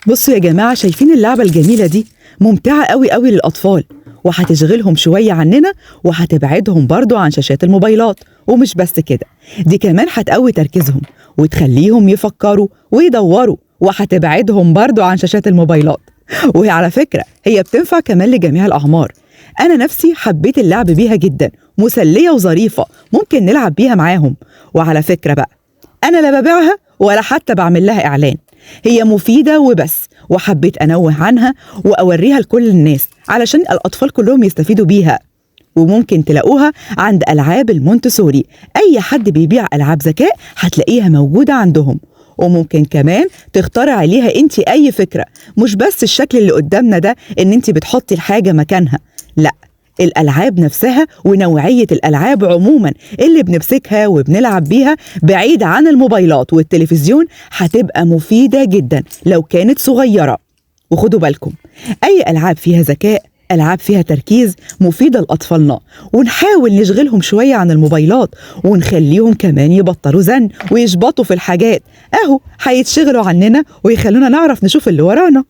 بصوا يا جماعة، شايفين اللعبة الجميلة دي؟ ممتعة قوي قوي للأطفال، وهتشغلهم شوية عننا، وهتبعدهم برضو عن شاشات الموبايلات. ومش بس كده، دي كمان هتقوي تركيزهم وتخليهم يفكروا ويدوروا، وهتبعدهم برضو عن شاشات الموبايلات. وهي على فكرة هي بتنفع كمان لجميع الأعمار. أنا نفسي حبيت اللعب بيها جدا، مسلية وظريفة، ممكن نلعب بيها معاهم. وعلى فكرة بقى، أنا لا ببيعها ولا حتى بعمل لها إعلان، هي مفيدة وبس، وحبيت أنوه عنها وأوريها لكل الناس علشان الأطفال كلهم يستفيدوا بيها. وممكن تلاقوها عند ألعاب المونتسوري، أي حد بيبيع ألعاب ذكاء هتلاقيها موجودة عندهم. وممكن كمان تختاري عليها انت أي فكرة، مش بس الشكل اللي قدامنا ده ان انت بتحطي الحاجة مكانها، لا، الألعاب نفسها ونوعية الألعاب عموما اللي بنمسكها وبنلعب بيها بعيد عن الموبايلات والتلفزيون هتبقى مفيدة جدا لو كانت صغيرة. وخدوا بالكم، أي ألعاب فيها ذكاء، ألعاب فيها تركيز، مفيدة لأطفالنا. ونحاول نشغلهم شوية عن الموبايلات، ونخليهم كمان يبطلوا زن ويشبطوا في الحاجات، أهو هيتشغلوا عننا ويخلونا نعرف نشوف اللي ورانا.